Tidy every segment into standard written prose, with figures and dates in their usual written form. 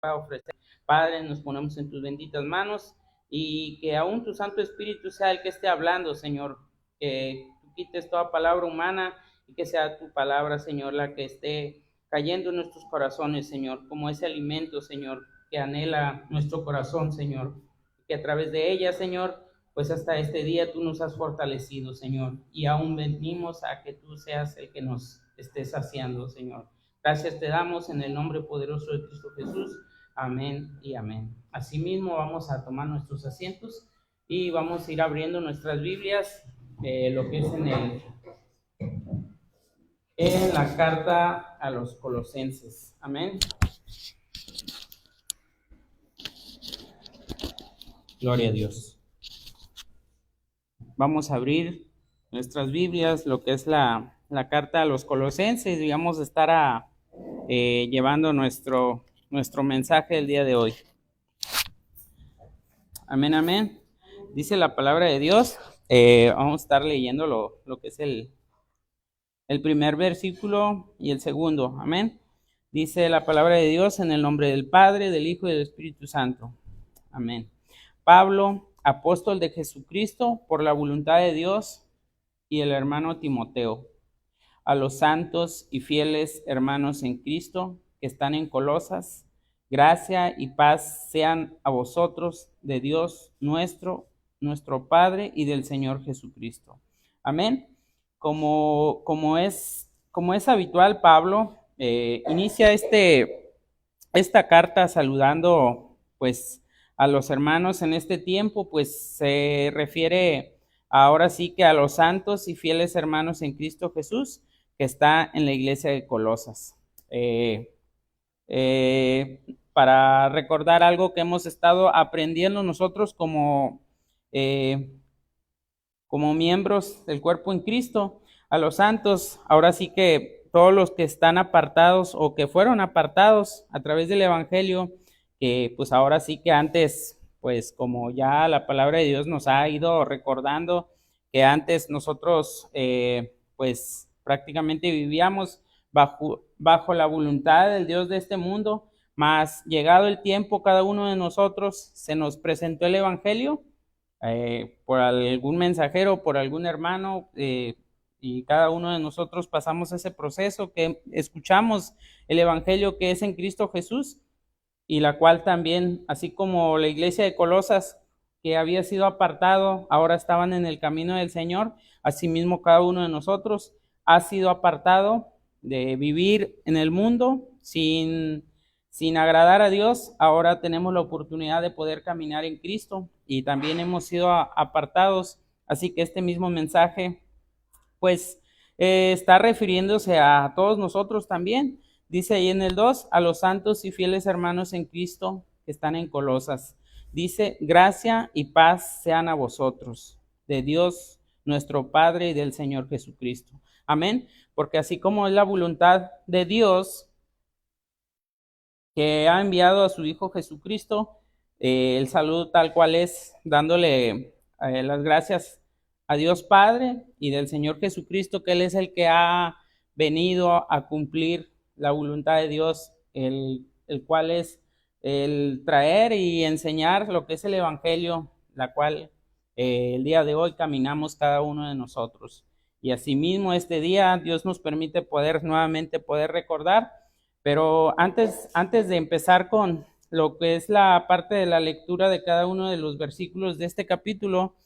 a ofrecer. Padre, nos ponemos en tus benditas manos y que aún tu Santo Espíritu sea el que esté hablando, Señor, que tú quites toda palabra humana y que sea tu palabra, Señor, la que esté cayendo en nuestros corazones, Señor, como ese alimento, Señor, que anhela nuestro corazón, Señor, que a través de ella, Señor, pues hasta este día tú nos has fortalecido, Señor, y aún venimos a que tú seas el que nos estés saciando, Señor. Gracias te damos en el nombre poderoso de Cristo Jesús. Amén y amén. Asimismo, vamos a tomar nuestros asientos y vamos a ir abriendo nuestras Biblias, lo que es en la carta a los Colosenses. Amén. Gloria a Dios. Vamos a abrir nuestras Biblias, lo que es la carta a los Colosenses, y vamos a estar llevando nuestro mensaje del día de hoy. Amén, amén. Dice la palabra de Dios. Vamos a estar leyendo lo que es el primer versículo y el segundo. Amén. Dice la palabra de Dios en el nombre del Padre, del Hijo y del Espíritu Santo. Amén. Pablo, apóstol de Jesucristo, por la voluntad de Dios, y el hermano Timoteo, a los santos y fieles hermanos en Cristo que están en Colosas, gracia y paz sean a vosotros de Dios nuestro Padre y del Señor Jesucristo. Amén. Como es habitual, Pablo inicia esta carta saludando pues a los hermanos en este tiempo, pues se refiere ahora sí que a los santos y fieles hermanos en Cristo Jesús que está en la iglesia de Colosas. Para recordar algo que hemos estado aprendiendo nosotros como miembros del cuerpo en Cristo, a los santos, ahora sí que todos los que están apartados o que fueron apartados a través del Evangelio, que pues ahora sí que antes, pues como ya la palabra de Dios nos ha ido recordando, que antes nosotros pues prácticamente vivíamos bajo la voluntad del Dios de este mundo, mas llegado el tiempo, cada uno de nosotros se nos presentó el Evangelio por algún mensajero, por algún hermano, y cada uno de nosotros pasamos ese proceso, que escuchamos el Evangelio que es en Cristo Jesús, y la cual también, así como la iglesia de Colosas, que había sido apartado, ahora estaban en el camino del Señor, asimismo cada uno de nosotros ha sido apartado de vivir en el mundo sin agradar a Dios. Ahora tenemos la oportunidad de poder caminar en Cristo y también hemos sido apartados, así que este mismo mensaje pues está refiriéndose a todos nosotros también. Dice ahí en el 2, a los santos y fieles hermanos en Cristo que están en Colosas. Dice, gracia y paz sean a vosotros, de Dios nuestro Padre y del Señor Jesucristo. Amén. Porque así como es la voluntad de Dios, que ha enviado a su Hijo Jesucristo, el saludo tal cual es, dándole las gracias a Dios Padre y del Señor Jesucristo, que Él es el que ha venido a cumplir la voluntad de Dios, el cual es el traer y enseñar lo que es el Evangelio, la cual el día de hoy caminamos cada uno de nosotros. Y asimismo este día Dios nos permite nuevamente poder recordar. Pero antes de empezar con lo que es la parte de la lectura de cada uno de los versículos de este capítulo,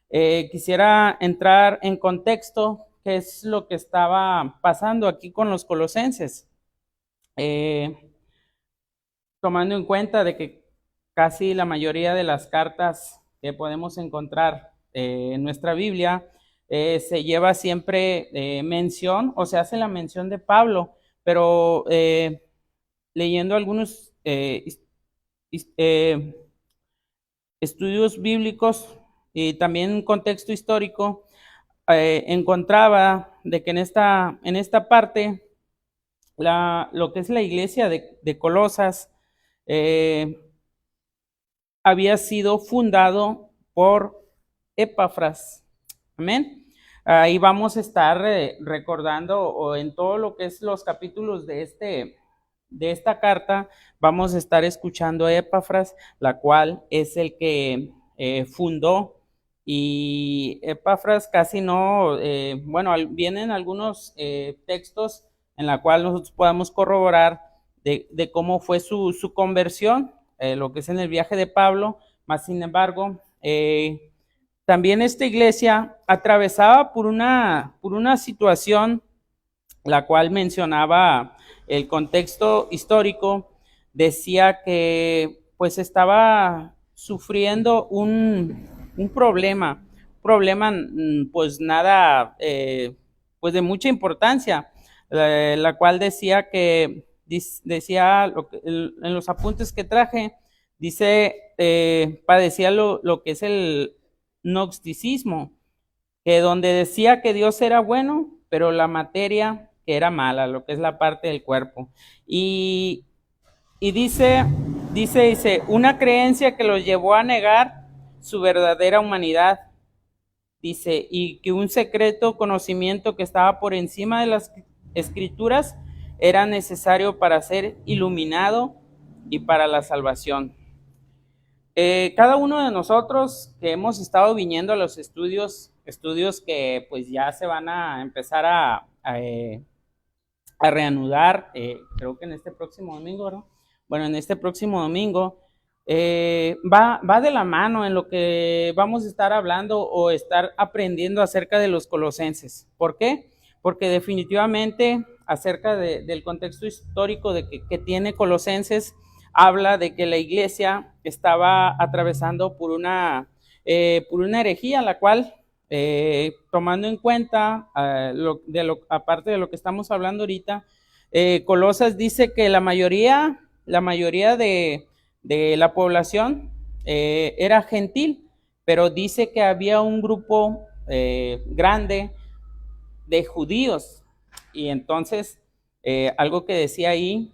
quisiera entrar en contexto, qué es lo que estaba pasando aquí con los colosenses. Tomando en cuenta de que casi la mayoría de las cartas que podemos encontrar en nuestra Biblia se lleva siempre mención, o se hace la mención de Pablo, pero leyendo algunos estudios bíblicos y también un contexto histórico, encontraba de que en esta parte, lo que es la iglesia de Colosas, había sido fundado por Epafras. Amén. Ahí vamos a estar recordando, o en todo lo que es los capítulos de de esta carta vamos a estar escuchando a Epafras, la cual es el que fundó. Y Epafras casi no, bueno, vienen algunos textos en la cual nosotros podamos corroborar de cómo fue su conversión, lo que es en el viaje de Pablo, más sin embargo, también esta iglesia atravesaba por una situación la cual mencionaba el contexto histórico, decía que pues estaba sufriendo un problema pues nada, pues de mucha importancia, la cual decía que, decía en los apuntes que traje, dice, padecía lo que es el gnosticismo, que donde decía que Dios era bueno, pero la materia que era mala, lo que es la parte del cuerpo. Y, y dice, una creencia que los llevó a negar su verdadera humanidad. Dice, y que un secreto conocimiento que estaba por encima de las escrituras era necesario para ser iluminado y para la salvación. Cada uno de nosotros que hemos estado viniendo a los estudios que pues ya se van a empezar a reanudar, creo que en este próximo domingo, ¿no? Bueno, en este próximo domingo va de la mano en lo que vamos a estar hablando o estar aprendiendo acerca de los colosenses. ¿Por qué? Porque definitivamente acerca del contexto histórico que tiene Colosenses, habla de que la iglesia estaba atravesando por una herejía, la cual, tomando en cuenta aparte de lo que estamos hablando ahorita, Colosas dice que la mayoría de la población era gentil, pero dice que había un grupo grande de judíos. Y entonces, algo que decía ahí,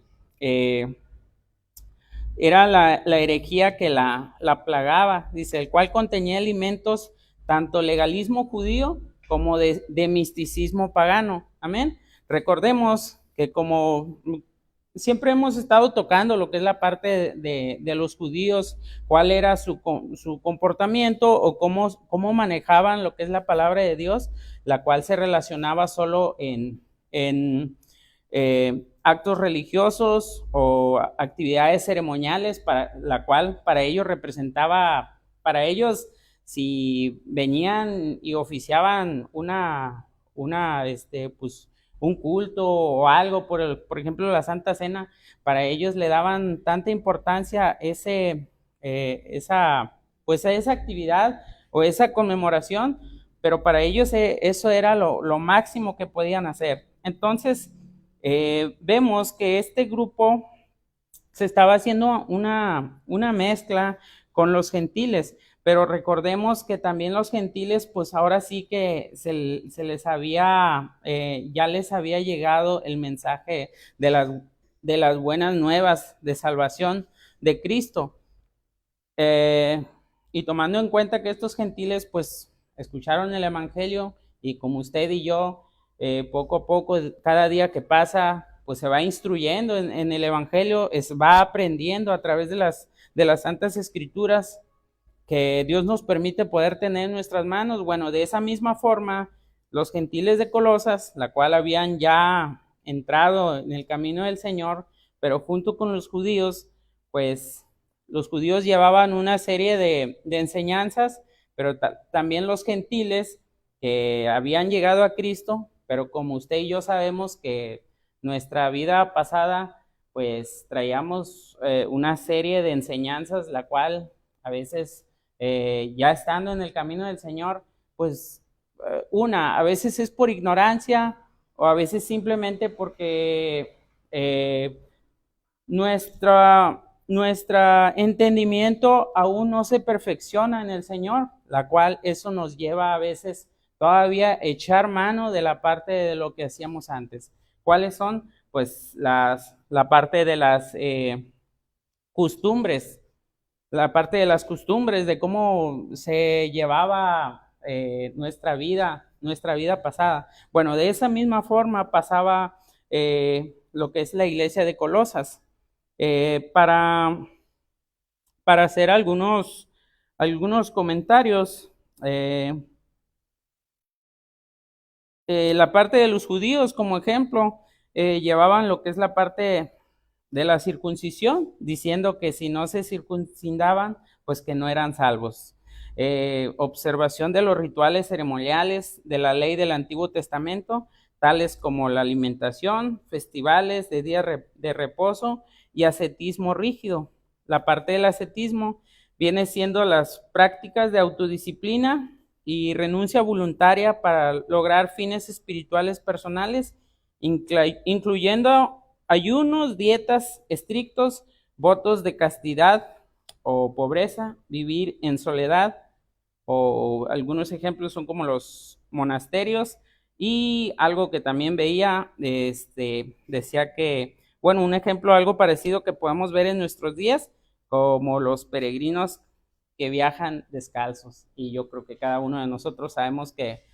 era la herejía que la plagaba, dice, el cual contenía elementos tanto legalismo judío como de misticismo pagano. Amén. Recordemos que como siempre hemos estado tocando lo que es la parte de los judíos, cuál era su comportamiento o cómo manejaban lo que es la palabra de Dios, la cual se relacionaba solo en actos religiosos o actividades ceremoniales, para la cual para ellos representaba, para ellos si venían y oficiaban pues un culto o algo, por ejemplo la Santa Cena, para ellos le daban tanta importancia pues a esa actividad o esa conmemoración, pero para ellos eso era lo máximo que podían hacer. Entonces, vemos que este grupo se estaba haciendo una mezcla con los gentiles, pero recordemos que también los gentiles, pues ahora sí que se les había, ya les había llegado el mensaje de las buenas nuevas de salvación de Cristo. Y tomando en cuenta que estos gentiles, pues, escucharon el Evangelio y como usted y yo, poco a poco, cada día que pasa, pues se va instruyendo en el Evangelio, va aprendiendo a través de las Santas Escrituras que Dios nos permite poder tener en nuestras manos. Bueno, de esa misma forma, los gentiles de Colosas, la cual habían ya entrado en el camino del Señor, pero junto con los judíos, pues los judíos llevaban una serie de enseñanzas, pero también los gentiles que habían llegado a Cristo, pero como usted y yo sabemos que nuestra vida pasada, pues traíamos una serie de enseñanzas, la cual a veces ya estando en el camino del Señor, pues a veces es por ignorancia o a veces simplemente porque nuestro entendimiento aún no se perfecciona en el Señor, la cual eso nos lleva a veces todavía a echar mano de la parte de lo que hacíamos antes. ¿Cuáles son? Pues la parte de las costumbres, la parte de las costumbres, de cómo se llevaba nuestra vida pasada. Bueno, de esa misma forma pasaba lo que es la iglesia de Colosas. Para hacer algunos comentarios, la parte de los judíos, como ejemplo, llevaban lo que es la parte de la circuncisión, diciendo que si no se circuncidaban, pues que no eran salvos. Observación de los rituales ceremoniales de la ley del Antiguo Testamento, tales como la alimentación, festivales de día de reposo y ascetismo rígido. La parte del ascetismo viene siendo las prácticas de autodisciplina y renuncia voluntaria para lograr fines espirituales personales, incluyendo ayunos, dietas estrictos, votos de castidad o pobreza, vivir en soledad, o algunos ejemplos son como los monasterios. Y algo que también veía, decía que, bueno, un ejemplo algo parecido que podemos ver en nuestros días, como los peregrinos que viajan descalzos. Y yo creo que cada uno de nosotros sabemos que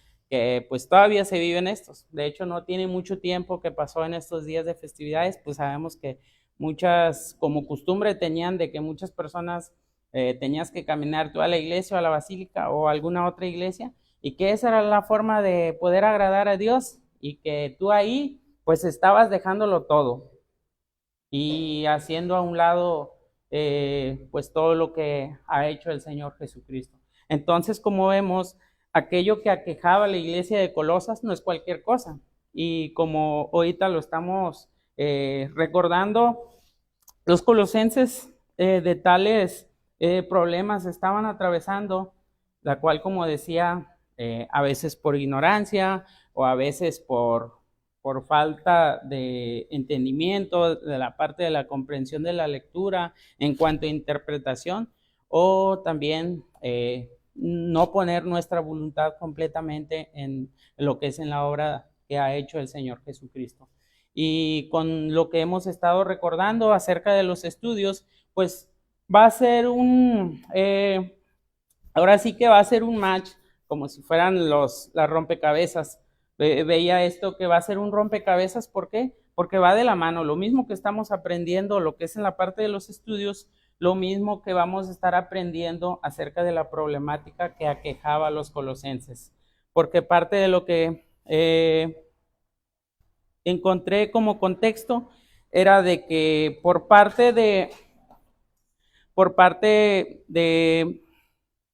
pues todavía se viven estos. De hecho, no tiene mucho tiempo que pasó en estos días de festividades, pues sabemos que muchas, como costumbre tenían de que muchas personas tenías que caminar tú a la iglesia o a la basílica o a alguna otra iglesia, y que esa era la forma de poder agradar a Dios, y que tú ahí pues estabas dejándolo todo y haciendo a un lado pues todo lo que ha hecho el Señor Jesucristo. Entonces, como vemos, aquello que aquejaba a la iglesia de Colosas no es cualquier cosa, y como ahorita lo estamos recordando, los colosenses de tales problemas estaban atravesando, la cual, como decía, a veces por ignorancia o a veces por falta de entendimiento de la parte de la comprensión de la lectura en cuanto a interpretación, o también no poner nuestra voluntad completamente en lo que es en la obra que ha hecho el Señor Jesucristo. Y con lo que hemos estado recordando acerca de los estudios, pues va a ser ahora sí que va a ser un match, como si fueran las rompecabezas. Veía esto que va a ser un rompecabezas, ¿por qué? Porque va de la mano, lo mismo que estamos aprendiendo, lo que es en la parte de los estudios, lo mismo que vamos a estar aprendiendo acerca de la problemática que aquejaba a los colosenses. Porque parte de lo que encontré como contexto era de que por parte de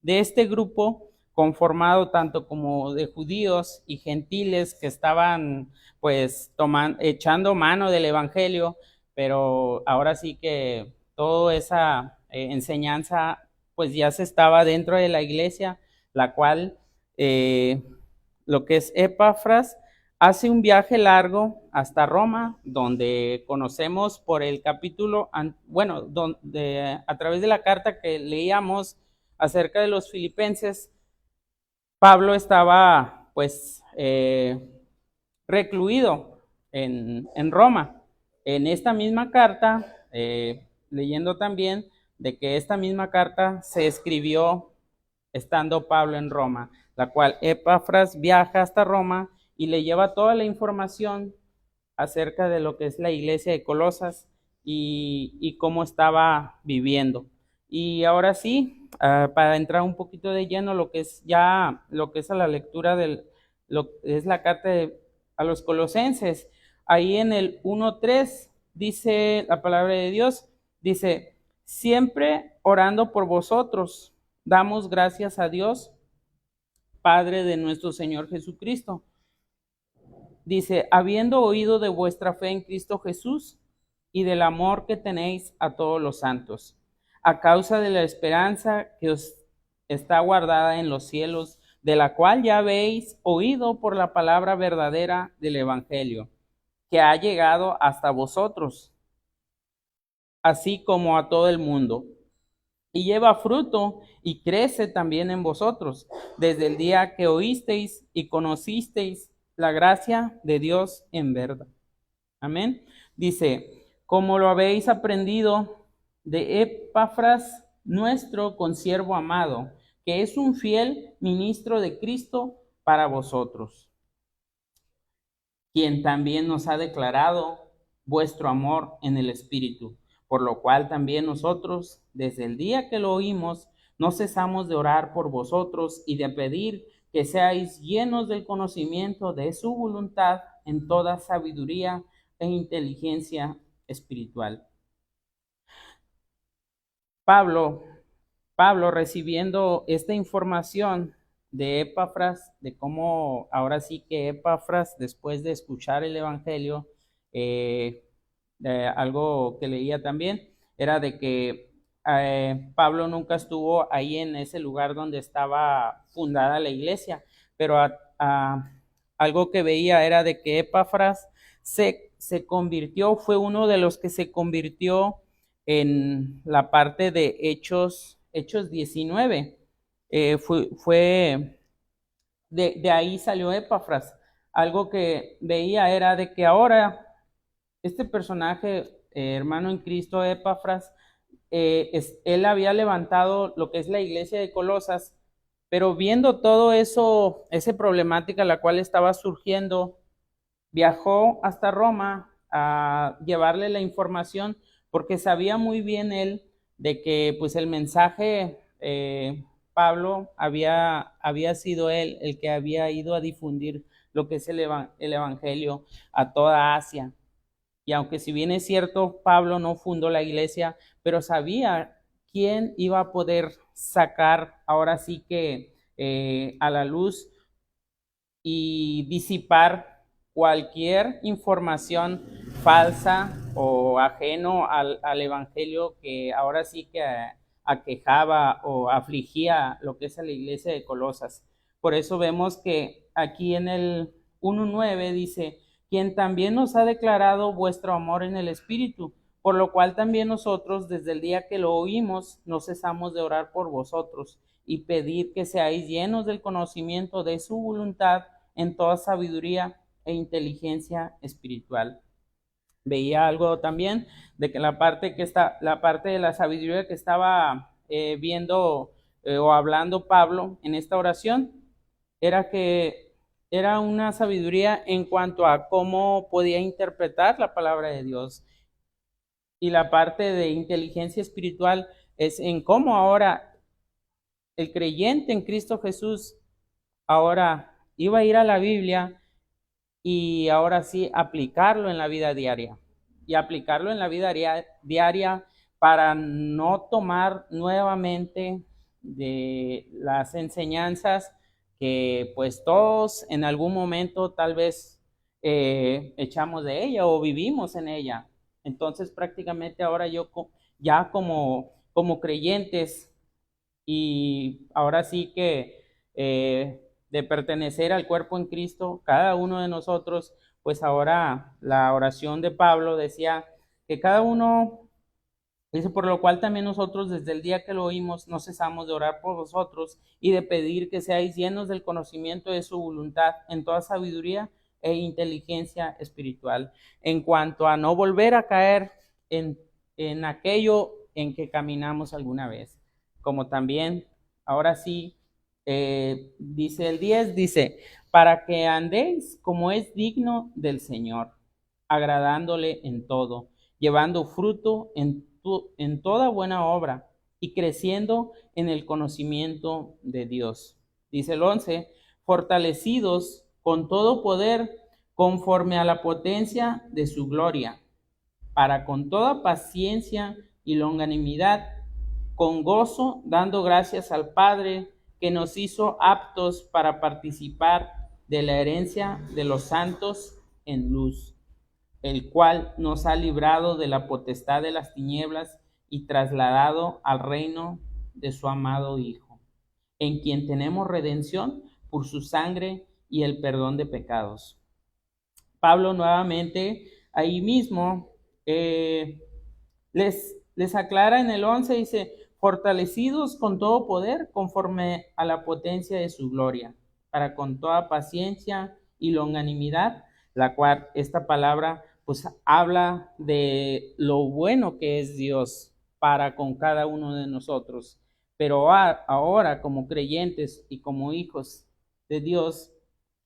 este grupo conformado tanto como de judíos y gentiles que estaban pues echando mano del evangelio, pero ahora sí que toda esa enseñanza pues ya se estaba dentro de la iglesia, la cual lo que es Epafras hace un viaje largo hasta Roma, donde conocemos por el capítulo, bueno, donde a través de la carta que leíamos acerca de los filipenses, Pablo estaba pues recluido en Roma. En esta misma carta, leyendo también de que esta misma carta se escribió estando Pablo en Roma, la cual Epafras viaja hasta Roma y le lleva toda la información acerca de lo que es la iglesia de Colosas y cómo estaba viviendo. Y ahora sí, para entrar un poquito de lleno lo que es a la lectura lo que es la carta a los colosenses, ahí en el 1:3 dice la palabra de Dios, dice, siempre orando por vosotros, damos gracias a Dios, Padre de nuestro Señor Jesucristo. Dice, habiendo oído de vuestra fe en Cristo Jesús y del amor que tenéis a todos los santos, a causa de la esperanza que os está guardada en los cielos, de la cual ya habéis oído por la palabra verdadera del Evangelio, que ha llegado hasta vosotros, así como a todo el mundo, y lleva fruto y crece también en vosotros, desde el día que oísteis y conocisteis la gracia de Dios en verdad. Amén. Dice, como lo habéis aprendido de Epafras, nuestro consiervo amado, que es un fiel ministro de Cristo para vosotros, quien también nos ha declarado vuestro amor en el Espíritu, por lo cual también nosotros, desde el día que lo oímos, no cesamos de orar por vosotros y de pedir que seáis llenos del conocimiento de su voluntad en toda sabiduría e inteligencia espiritual. Pablo recibiendo esta información de Epafras, de cómo ahora sí que Epafras, después de escuchar el Evangelio, algo que leía también, era de que Pablo nunca estuvo ahí en ese lugar donde estaba fundada la iglesia, pero algo que veía era de que Epafras se convirtió, fue uno de los que se convirtió en la parte de Hechos 19. Fue de ahí salió Epafras. Algo que veía era de que ahora este personaje, hermano en Cristo, Epafras, él había levantado lo que es la iglesia de Colosas, pero viendo todo eso, esa problemática la cual estaba surgiendo, viajó hasta Roma a llevarle la información porque sabía muy bien él de que pues el mensaje, Pablo había sido él el que había ido a difundir lo que es el evangelio a toda Asia. Y aunque si bien es cierto, Pablo no fundó la iglesia, pero sabía quién iba a poder sacar ahora sí que a la luz y disipar cualquier información falsa o ajeno al evangelio que ahora sí que aquejaba o afligía lo que es a la iglesia de Colosas. Por eso vemos que aquí en el 1:9 dice, quien también nos ha declarado vuestro amor en el Espíritu, por lo cual también nosotros desde el día que lo oímos no cesamos de orar por vosotros y pedir que seáis llenos del conocimiento de su voluntad en toda sabiduría e inteligencia espiritual. Veía algo también de que la parte de la sabiduría que estaba viendo o hablando Pablo en esta oración era que era una sabiduría en cuanto a cómo podía interpretar la palabra de Dios. Y la parte de inteligencia espiritual es en cómo ahora el creyente en Cristo Jesús ahora iba a ir a la Biblia y ahora sí aplicarlo en la vida diaria. Y aplicarlo en la vida diaria para no tomar nuevamente de las enseñanzas que pues todos en algún momento tal vez echamos de ella o vivimos en ella. Entonces prácticamente ahora yo ya como creyentes y ahora sí que de pertenecer al cuerpo en Cristo, cada uno de nosotros, pues ahora la oración de Pablo decía que cada uno, dice, por lo cual también nosotros desde el día que lo oímos no cesamos de orar por vosotros y de pedir que seáis llenos del conocimiento de su voluntad en toda sabiduría e inteligencia espiritual, en cuanto a no volver a caer en aquello en que caminamos alguna vez, como también, ahora sí, dice el 10, dice, para que andéis como es digno del Señor, agradándole en todo, llevando fruto en toda buena obra y creciendo en el conocimiento de Dios. Dice el 11, fortalecidos con todo poder conforme a la potencia de su gloria, para con toda paciencia y longanimidad, con gozo, dando gracias al Padre que nos hizo aptos para participar de la herencia de los santos en luz, el cual nos ha librado de la potestad de las tinieblas y trasladado al reino de su amado Hijo, en quien tenemos redención por su sangre y el perdón de pecados. Pablo nuevamente ahí mismo les aclara en el 11, dice, fortalecidos con todo poder conforme a la potencia de su gloria, para con toda paciencia y longanimidad, la cual esta palabra pues habla de lo bueno que es Dios para con cada uno de nosotros. Pero ahora como creyentes y como hijos de Dios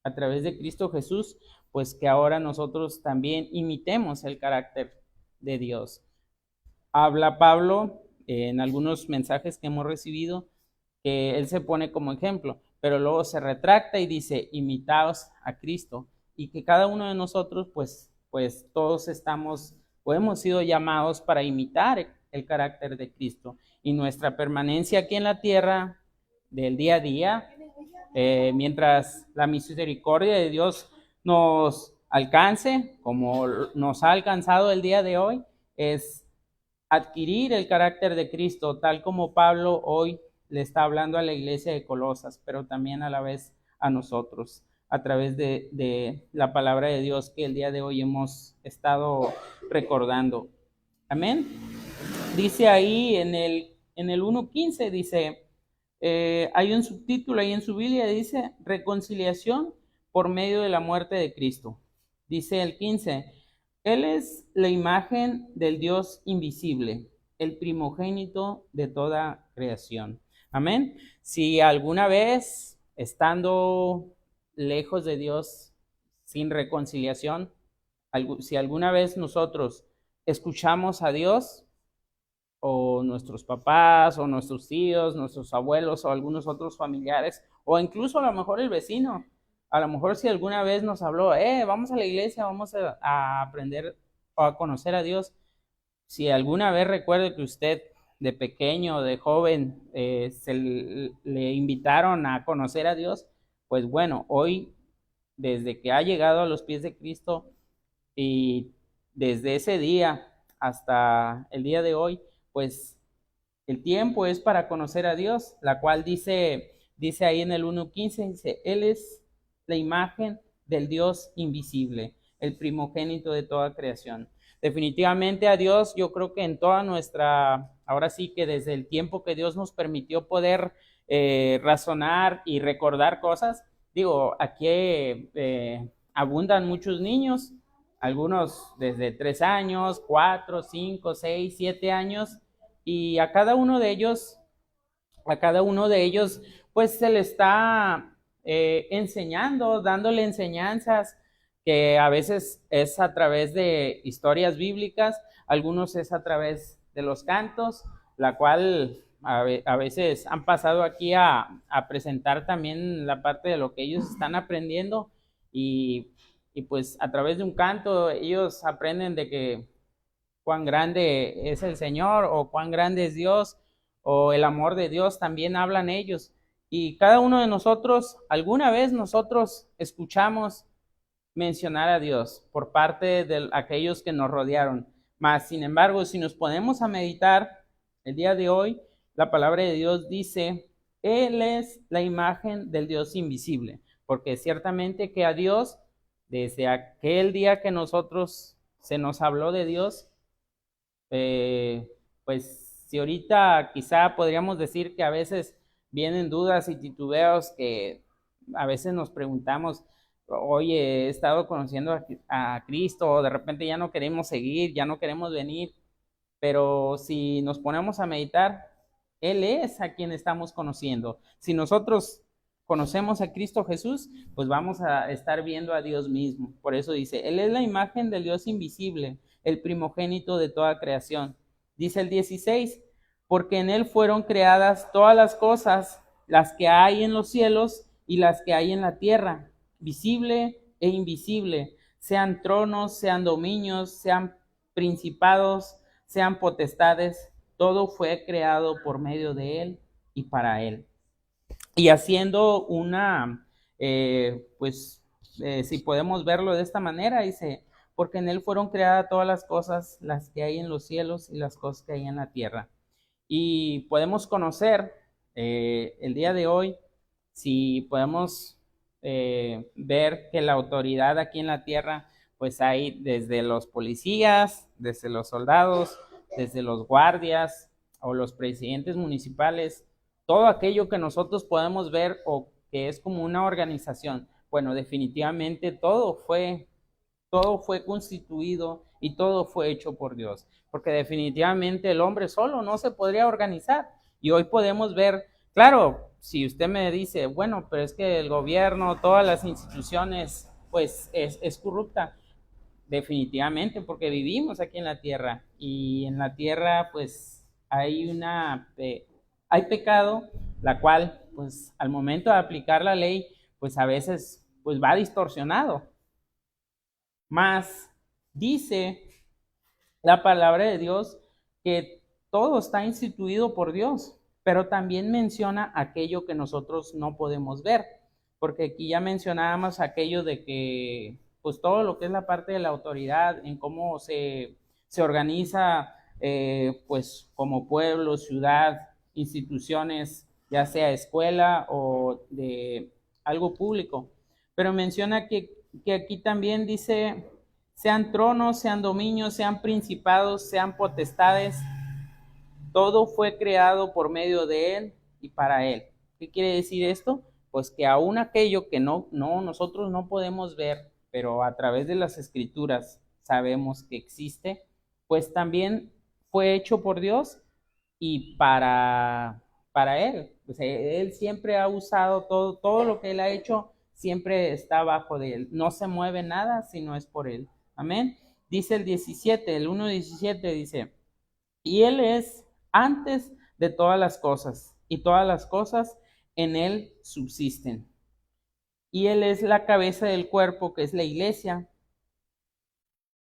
a través de Cristo Jesús, pues que ahora nosotros también imitemos el carácter de Dios. Habla Pablo en algunos mensajes que hemos recibido, que él se pone como ejemplo, pero luego se retracta y dice, imitaos a Cristo, y que cada uno de nosotros, pues todos estamos o hemos sido llamados para imitar el carácter de Cristo, y nuestra permanencia aquí en la tierra del día a día, mientras la misericordia de Dios nos alcance, como nos ha alcanzado el día de hoy, es adquirir el carácter de Cristo, tal como Pablo hoy le está hablando a la iglesia de Colosas, pero también a la vez a nosotros, a través de la palabra de Dios que el día de hoy hemos estado recordando. Amén. Dice ahí en el 1.15, dice, hay un subtítulo ahí en su Biblia, dice, reconciliación por medio de la muerte de Cristo. Dice el 15, Él es la imagen del Dios invisible, el primogénito de toda creación. Amén. Si alguna vez, estando lejos de Dios, sin reconciliación, si alguna vez nosotros escuchamos a Dios, o nuestros papás, o nuestros tíos, nuestros abuelos, o algunos otros familiares, o incluso a lo mejor el vecino, a lo mejor si alguna vez nos habló, vamos a la iglesia, vamos a aprender o a conocer a Dios. Si alguna vez recuerde que usted de pequeño, de joven, le invitaron a conocer a Dios, pues bueno, hoy, desde que ha llegado a los pies de Cristo y desde ese día hasta el día de hoy, pues el tiempo es para conocer a Dios, la cual dice ahí en el 1.15, dice, Él es la imagen del Dios invisible, el primogénito de toda creación. Definitivamente a Dios, yo creo que en toda nuestra, ahora sí que desde el tiempo que Dios nos permitió poder razonar y recordar cosas, digo, aquí abundan muchos niños, algunos desde 3 años, 4, 5, 6, 7 años, y a cada uno de ellos, pues se le está enseñando, dándole enseñanzas, que a veces es a través de historias bíblicas, algunos es a través de los cantos, la cual a veces han pasado aquí a presentar también la parte de lo que ellos están aprendiendo, y pues a través de un canto ellos aprenden de que cuán grande es el Señor, o cuán grande es Dios, o el amor de Dios, también hablan ellos. Y cada uno de nosotros, alguna vez nosotros escuchamos mencionar a Dios por parte de aquellos que nos rodearon. Mas, sin embargo, si nos ponemos a meditar el día de hoy, la palabra de Dios dice, Él es la imagen del Dios invisible, porque ciertamente que a Dios, desde aquel día que nosotros se nos habló de Dios, pues si ahorita quizá podríamos decir que a veces vienen dudas y titubeos, que a veces nos preguntamos, oye, he estado conociendo a Cristo, o de repente ya no queremos seguir, ya no queremos venir, pero si nos ponemos a meditar, Él es a quien estamos conociendo. Si nosotros conocemos a Cristo Jesús, pues vamos a estar viendo a Dios mismo. Por eso dice, Él es la imagen del Dios invisible, el primogénito de toda creación. Dice el 16, porque en Él fueron creadas todas las cosas, las que hay en los cielos y las que hay en la tierra, visible e invisible, sean tronos, sean dominios, sean principados, sean potestades, todo fue creado por medio de Él y para Él. Y haciendo una, si podemos verlo de esta manera, dice, porque en Él fueron creadas todas las cosas, las que hay en los cielos y las cosas que hay en la tierra. Y podemos conocer el día de hoy, si podemos ver que la autoridad aquí en la tierra, pues hay desde los policías, desde los soldados, desde los guardias o los presidentes municipales, todo aquello que nosotros podemos ver o que es como una organización. Bueno, definitivamente todo fue constituido y todo fue hecho por Dios, porque definitivamente el hombre solo no se podría organizar. Y hoy podemos ver, claro, si usted me dice, bueno, pero es que el gobierno, todas las instituciones pues es corrupta. Definitivamente, porque vivimos aquí en la tierra y en la tierra pues hay pecado, la cual pues al momento de aplicar la ley pues a veces pues va distorsionado. Más dice la palabra de Dios que todo está instituido por Dios, pero también menciona aquello que nosotros no podemos ver, porque aquí ya mencionábamos aquello de que, pues todo lo que es la parte de la autoridad, en cómo se organiza, pues como pueblo, ciudad, instituciones, ya sea escuela o de algo público. Pero menciona que aquí también dice sean tronos, sean dominios, sean principados, sean potestades, todo fue creado por medio de Él y para Él. ¿Qué quiere decir esto? Pues que aún aquello que nosotros no podemos ver, pero a través de las escrituras sabemos que existe, pues también fue hecho por Dios y para Él. O sea, Él siempre ha usado todo lo que Él ha hecho, siempre está abajo de Él. No se mueve nada si no es por Él. Amén. Dice el 17, el 1:17 dice, y Él es antes de todas las cosas, y todas las cosas en Él subsisten. Y Él es la cabeza del cuerpo, que es la iglesia,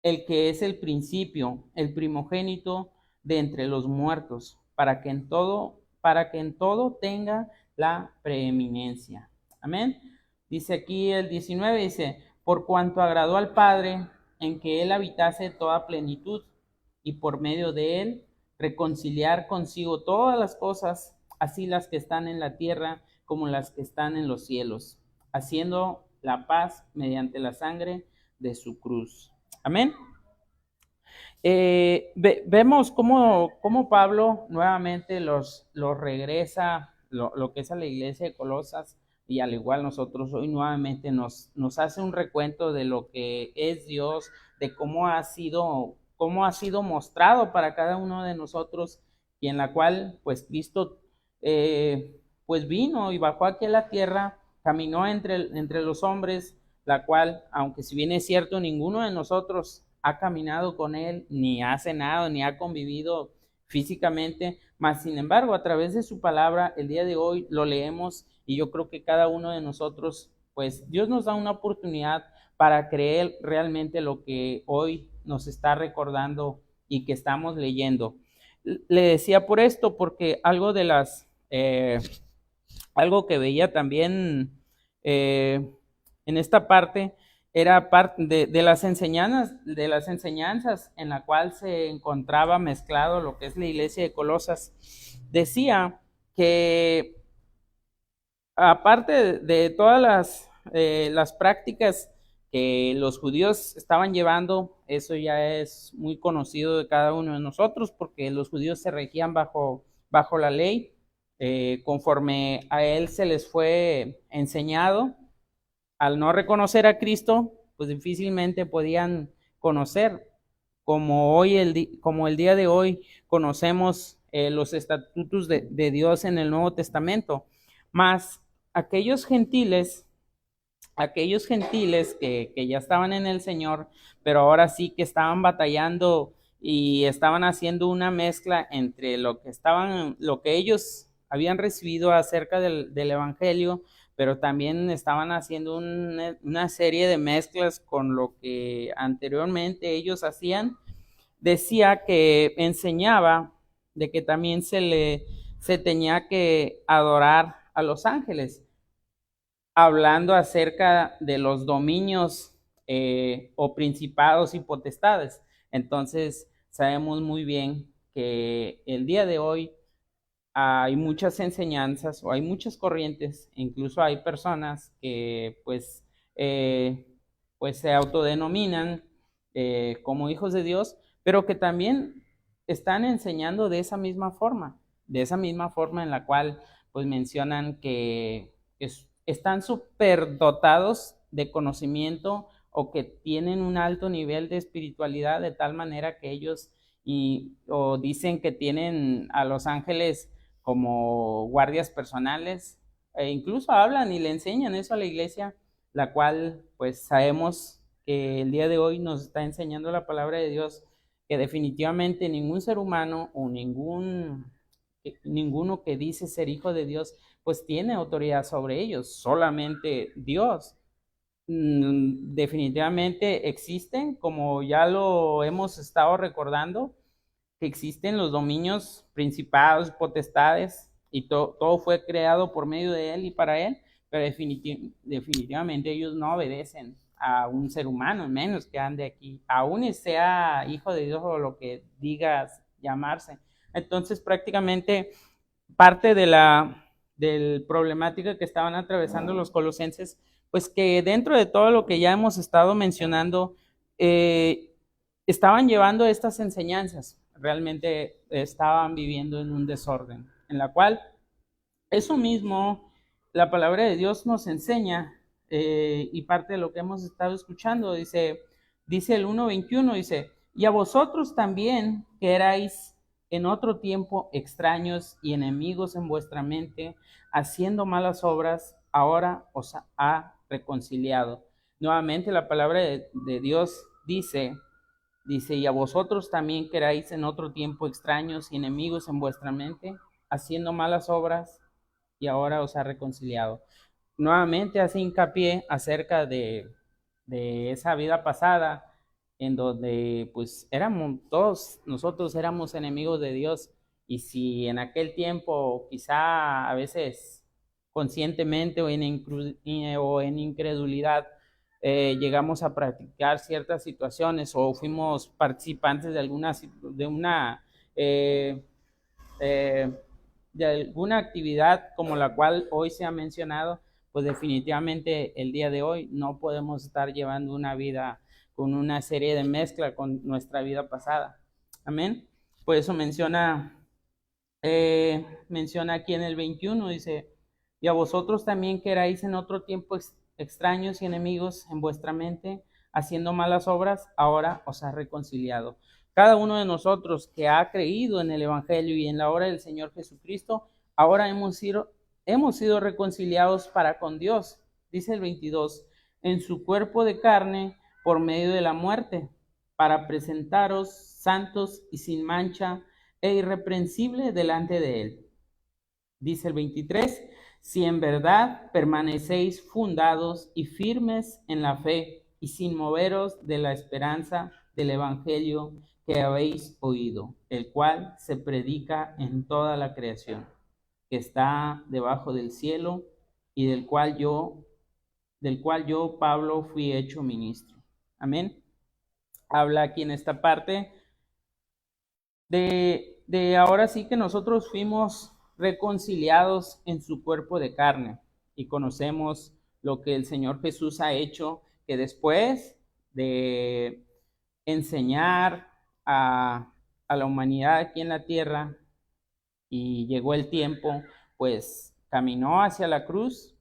el que es el principio, el primogénito de entre los muertos, para que en todo tenga la preeminencia. Amén. Dice aquí el 19, dice, por cuanto agradó al Padre en que Él habitase toda plenitud, y por medio de Él reconciliar consigo todas las cosas, así las que están en la tierra como las que están en los cielos, haciendo la paz mediante la sangre de su cruz. Amén. Vemos cómo Pablo nuevamente los regresa lo que es a la iglesia de Colosas, y al igual nosotros hoy nuevamente nos hace un recuento de lo que es Dios, de cómo ha sido mostrado para cada uno de nosotros, y en la cual pues Cristo pues vino y bajó aquí a la tierra, caminó entre los hombres, la cual, aunque si bien es cierto, ninguno de nosotros ha caminado con Él, ni ha cenado, ni ha convivido físicamente, mas sin embargo, a través de su palabra, el día de hoy lo leemos, y yo creo que cada uno de nosotros, pues Dios nos da una oportunidad para creer realmente lo que hoy nos está recordando y que estamos leyendo. Le decía por esto, porque algo que veía también en esta parte era parte de las enseñanzas en la cual se encontraba mezclado lo que es la iglesia de Colosas. Decía que aparte de todas las prácticas que los judíos estaban llevando, eso ya es muy conocido de cada uno de nosotros, porque los judíos se regían bajo la ley, conforme a él se les fue enseñado. Al no reconocer a Cristo, pues difícilmente podían conocer, como el día de hoy conocemos los estatutos de Dios en el Nuevo Testamento. Más aquellos gentiles que ya estaban en el Señor, pero ahora sí que estaban batallando y estaban haciendo una mezcla entre lo que ellos habían recibido acerca del Evangelio, pero también estaban haciendo una serie de mezclas con lo que anteriormente ellos hacían. Decía que enseñaba de que también se tenía que adorar a los ángeles, hablando acerca de los dominios o principados y potestades. Entonces, sabemos muy bien que el día de hoy hay muchas enseñanzas o hay muchas corrientes, incluso hay personas que pues se autodenominan como hijos de Dios, pero que también están enseñando de esa misma forma en la cual pues mencionan que están superdotados de conocimiento o que tienen un alto nivel de espiritualidad, de tal manera que ellos o dicen que tienen a los ángeles como guardias personales, e incluso hablan y le enseñan eso a la iglesia, la cual pues sabemos que el día de hoy nos está enseñando la palabra de Dios que definitivamente ningún ser humano o ninguno que dice ser hijo de Dios pues tiene autoridad sobre ellos, solamente Dios. Definitivamente existen, como ya lo hemos estado recordando, que existen los dominios, principados, potestades, y todo fue creado por medio de Él y para Él, pero definitivamente ellos no obedecen a un ser humano, menos que ande aquí, aún sea hijo de Dios o lo que digas llamarse. Entonces, prácticamente parte de del problemática que estaban atravesando los colosenses, pues que dentro de todo lo que ya hemos estado mencionando, estaban llevando estas enseñanzas, realmente estaban viviendo en un desorden, en la cual eso mismo la palabra de Dios nos enseña, y parte de lo que hemos estado escuchando, dice el 1:21, dice, y a vosotros también que erais en otro tiempo extraños y enemigos en vuestra mente, haciendo malas obras, ahora os ha reconciliado. Nuevamente la palabra de Dios dice, y a vosotros también que erais en otro tiempo extraños y enemigos en vuestra mente, haciendo malas obras, y ahora os ha reconciliado. Nuevamente hace hincapié acerca de esa vida pasada, en donde pues todos nosotros éramos enemigos de Dios, y si en aquel tiempo quizá a veces conscientemente o en incredulidad llegamos a practicar ciertas situaciones o fuimos participantes eh, eh, de alguna actividad como la cual hoy se ha mencionado, pues definitivamente el día de hoy no podemos estar llevando una vida con una serie de mezcla con nuestra vida pasada. Amén. Por eso menciona aquí en el 21, dice, y a vosotros también que erais en otro tiempo extraños y enemigos en vuestra mente, haciendo malas obras, ahora os ha reconciliado. Cada uno de nosotros que ha creído en el Evangelio y en la obra del Señor Jesucristo, ahora hemos sido reconciliados para con Dios. Dice el 22, en su cuerpo de carne por medio de la muerte, para presentaros santos y sin mancha e irreprensible delante de Él. Dice el 23, si en verdad permanecéis fundados y firmes en la fe y sin moveros de la esperanza del Evangelio que habéis oído, el cual se predica en toda la creación, que está debajo del cielo y del cual yo, Pablo, fui hecho ministro. Amén. Habla aquí en esta parte de ahora sí que nosotros fuimos reconciliados en su cuerpo de carne y conocemos lo que el Señor Jesús ha hecho, que después de enseñar a la humanidad aquí en la tierra y llegó el tiempo, pues caminó hacia la cruz,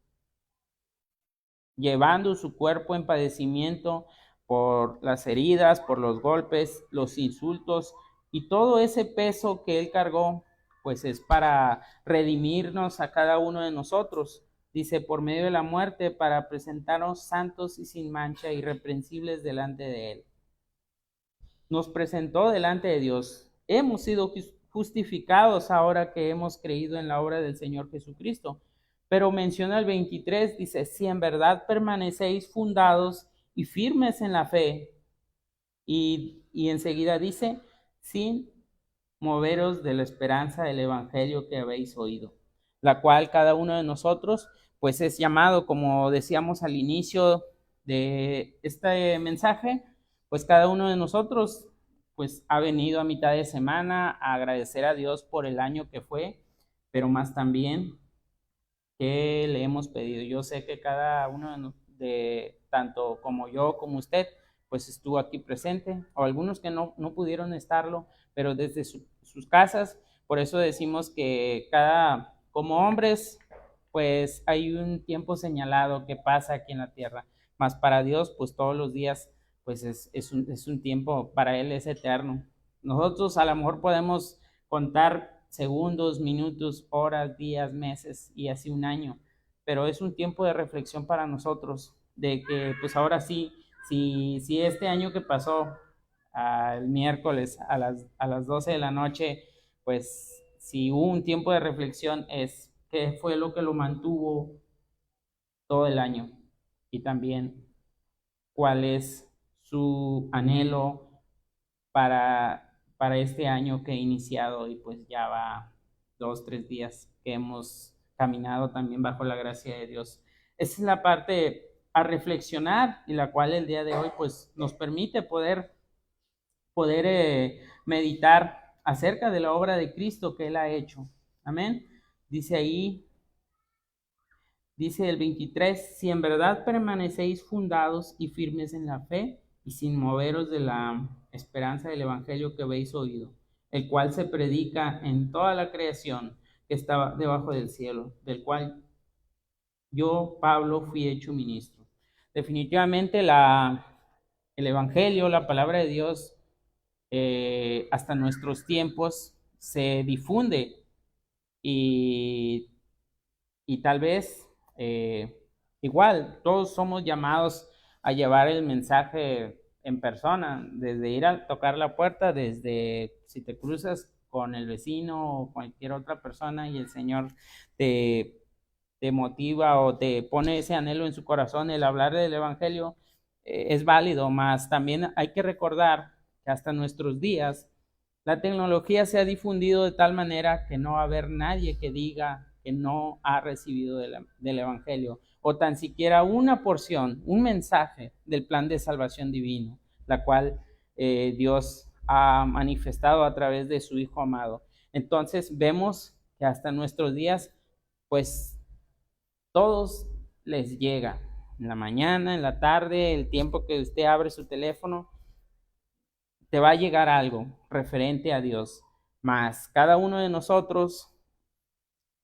llevando su cuerpo en padecimiento por las heridas, por los golpes, los insultos y todo ese peso que él cargó, pues es para redimirnos a cada uno de nosotros. Dice, por medio de la muerte, para presentarnos santos y sin mancha, irreprensibles delante de él. Nos presentó delante de Dios. Hemos sido justificados ahora que hemos creído en la obra del Señor Jesucristo. Pero menciona el 23, dice, si en verdad permanecéis fundados y firmes en la fe, y enseguida dice, sin moveros de la esperanza del Evangelio que habéis oído, la cual cada uno de nosotros, pues es llamado, como decíamos al inicio de este mensaje, pues cada uno de nosotros, pues ha venido a mitad de semana a agradecer a Dios por el año que fue, pero más también que le hemos pedido. Yo sé que cada uno tanto como yo como usted, pues estuvo aquí presente, o algunos que no pudieron estarlo, pero desde sus casas. Por eso decimos que como hombres, pues hay un tiempo señalado que pasa aquí en la tierra, más para Dios, pues todos los días, pues es un tiempo, para Él es eterno. Nosotros a lo mejor podemos contar segundos, minutos, horas, días, meses y así un año, pero es un tiempo de reflexión para nosotros, de que pues ahora sí, si este año que pasó, el miércoles a las 12 de la noche, pues si hubo un tiempo de reflexión, es qué fue lo que lo mantuvo todo el año, y también cuál es su anhelo para este año que he iniciado, y pues ya va 2, 3 días que hemos caminado también bajo la gracia de Dios. Esa es la parte a reflexionar, y la cual el día de hoy pues nos permite poder meditar acerca de la obra de Cristo que Él ha hecho. Amén. Dice ahí, dice el 23, si en verdad permanecéis fundados y firmes en la fe y sin moveros de la esperanza del evangelio que habéis oído, el cual se predica en toda la creación que está debajo del cielo, del cual yo, Pablo, fui hecho ministro. Definitivamente el evangelio, la palabra de Dios, hasta nuestros tiempos se difunde, y tal vez igual todos somos llamados a llevar el mensaje en persona, desde ir a tocar la puerta, desde si te cruzas con el vecino o cualquier otra persona y el Señor te, te motiva o te pone ese anhelo en su corazón, el hablar del Evangelio, es válido, más también hay que recordar que hasta nuestros días la tecnología se ha difundido de tal manera que no va a haber nadie que diga que no ha recibido del Evangelio, o tan siquiera una porción, un mensaje del plan de salvación divino, la cual Dios ha manifestado a través de su Hijo amado. Entonces vemos que hasta nuestros días, pues todos les llega, en la mañana, en la tarde, el tiempo que usted abre su teléfono, te va a llegar algo referente a Dios. Más cada uno de nosotros,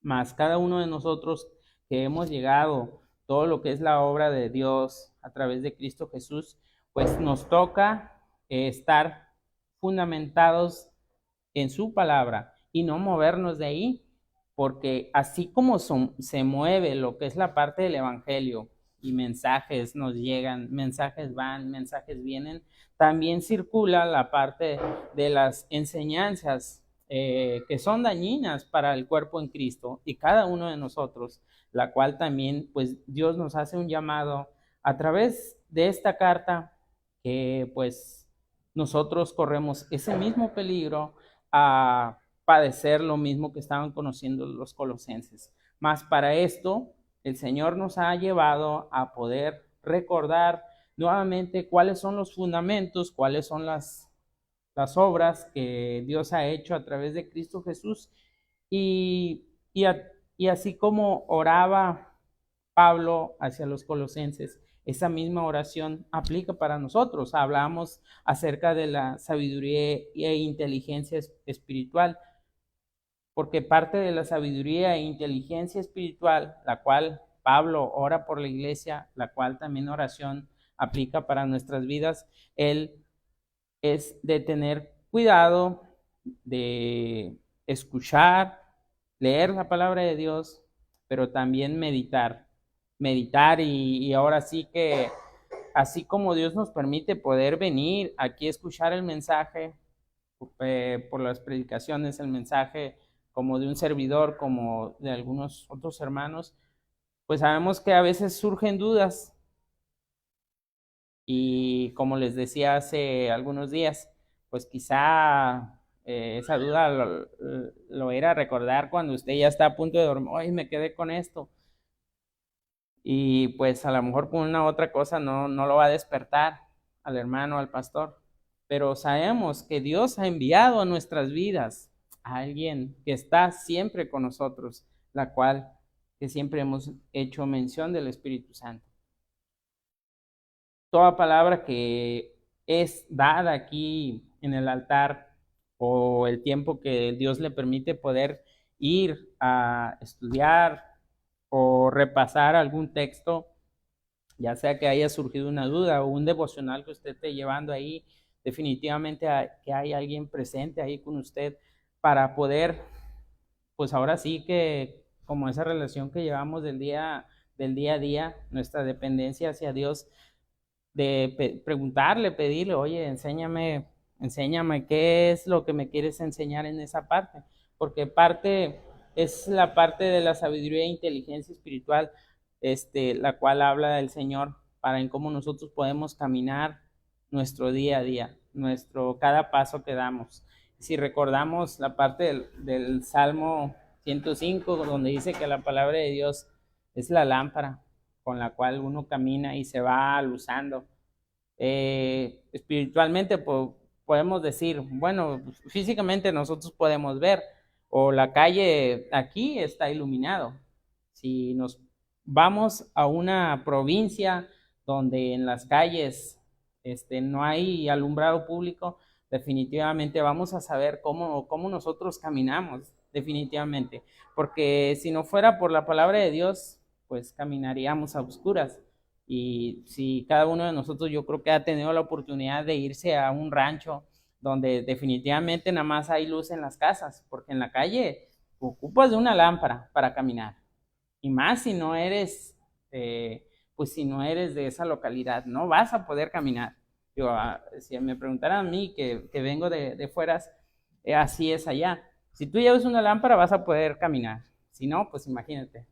más cada uno de nosotros que hemos llegado todo lo que es la obra de Dios a través de Cristo Jesús, pues nos toca estar fundamentados en su palabra y no movernos de ahí, porque así como se mueve lo que es la parte del evangelio, y mensajes nos llegan, mensajes van, mensajes vienen, también circula la parte de las enseñanzas que son dañinas para el cuerpo en Cristo y cada uno de nosotros, la cual también pues Dios nos hace un llamado a través de esta carta, que pues nosotros corremos ese mismo peligro a padecer lo mismo que estaban conociendo los colosenses. Mas para esto, el Señor nos ha llevado a poder recordar nuevamente cuáles son los fundamentos, cuáles son las obras que Dios ha hecho a través de Cristo Jesús. Y, y, y así como oraba Pablo hacia los colosenses, esa misma oración aplica para nosotros. Hablamos acerca de la sabiduría e inteligencia espiritual, porque parte de la sabiduría e inteligencia espiritual, la cual Pablo ora por la iglesia, la cual también oración aplica para nuestras vidas, él es de tener cuidado, de escuchar, leer la palabra de Dios, pero también meditar, y ahora sí que así como Dios nos permite poder venir aquí a escuchar el mensaje, por las predicaciones, el mensaje como de un servidor, como de algunos otros hermanos, pues sabemos que a veces surgen dudas, y como les decía hace algunos días, pues quizá esa duda lo era recordar cuando usted ya está a punto de dormir, ay, me quedé con esto, y pues a lo mejor con una otra cosa no lo va a despertar al hermano, al pastor, pero sabemos que Dios ha enviado a nuestras vidas a alguien que está siempre con nosotros, la cual que siempre hemos hecho mención del Espíritu Santo. Toda palabra que es dada aquí en el altar, o el tiempo que Dios le permite poder ir a estudiar o repasar algún texto, ya sea que haya surgido una duda o un devocional que usted esté llevando ahí, definitivamente que hay alguien presente ahí con usted para poder, pues ahora sí que como esa relación que llevamos del día del día a día, nuestra dependencia hacia Dios, de preguntarle, pedirle, oye, enséñame qué es lo que me quieres enseñar en esa parte, porque parte es la parte de la sabiduría e inteligencia espiritual, la cual habla del Señor para en cómo nosotros podemos caminar nuestro día a día, cada paso que damos. Si recordamos la parte del Salmo 105, donde dice que la palabra de Dios es la lámpara con la cual uno camina y se va aluzando. Espiritualmente podemos decir, bueno, físicamente nosotros podemos ver, o la calle aquí está iluminado. Si nos vamos a una provincia donde en las calles no hay alumbrado público, definitivamente vamos a saber cómo nosotros caminamos, definitivamente, porque si no fuera por la palabra de Dios, pues caminaríamos a oscuras. Y si cada uno de nosotros, yo creo que ha tenido la oportunidad de irse a un rancho donde definitivamente nada más hay luz en las casas, porque en la calle ocupas de una lámpara para caminar. Y más si no eres, pues si no eres de esa localidad, no vas a poder caminar. Yo, si me preguntaran a mí, que vengo de fueras, así es allá. Si tú llevas una lámpara, vas a poder caminar. Si no, pues imagínate,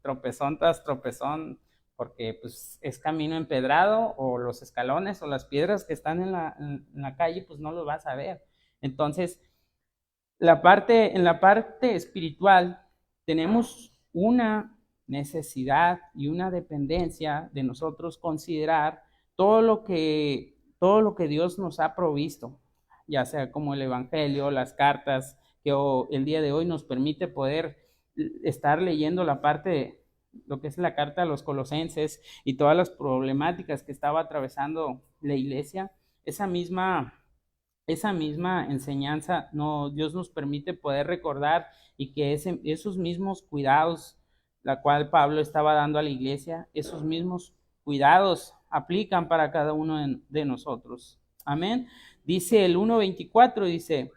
tropezón tras tropezón, porque pues es camino empedrado, o los escalones o las piedras que están en la calle, pues no los vas a ver. Entonces, en la parte espiritual tenemos una necesidad y una dependencia de nosotros considerar todo lo que Dios nos ha provisto, ya sea como el Evangelio, las cartas, que el día de hoy nos permite poder estar leyendo la parte de lo que es la carta a los Colosenses y todas las problemáticas que estaba atravesando la iglesia. Esa misma enseñanza, Dios nos permite poder recordar, y que esos mismos cuidados, la cual Pablo estaba dando a la iglesia, esos mismos cuidados aplican para cada uno de nosotros. Amén. Dice el 1:24, dice: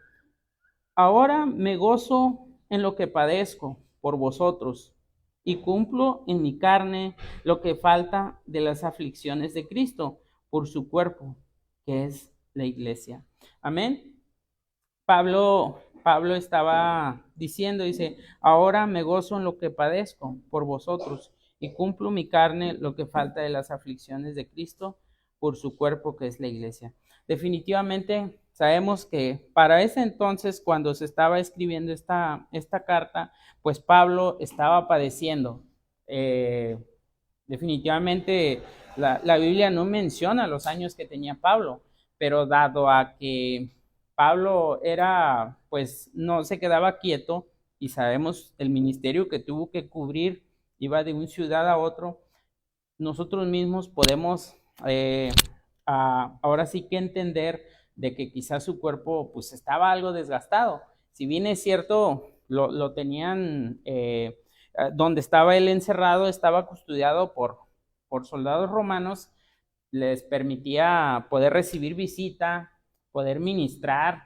ahora me gozo en lo que padezco por vosotros, y cumplo en mi carne lo que falta de las aflicciones de Cristo por su cuerpo, que es la iglesia. Amén. Pablo estaba diciendo, dice: ahora me gozo en lo que padezco por vosotros, y cumplo mi carne lo que falta de las aflicciones de Cristo por su cuerpo, que es la iglesia. Definitivamente sabemos que para ese entonces, cuando se estaba escribiendo esta carta, pues Pablo estaba padeciendo. Definitivamente la Biblia no menciona los años que tenía Pablo, pero dado a que Pablo pues no se quedaba quieto, y sabemos el ministerio que tuvo que cubrir, iba de una ciudad a otro, nosotros mismos podemos ahora sí que entender de que quizás su cuerpo pues estaba algo desgastado. Si bien es cierto, lo tenían, donde estaba él encerrado, estaba custodiado por soldados romanos, les permitía poder recibir visita, poder ministrar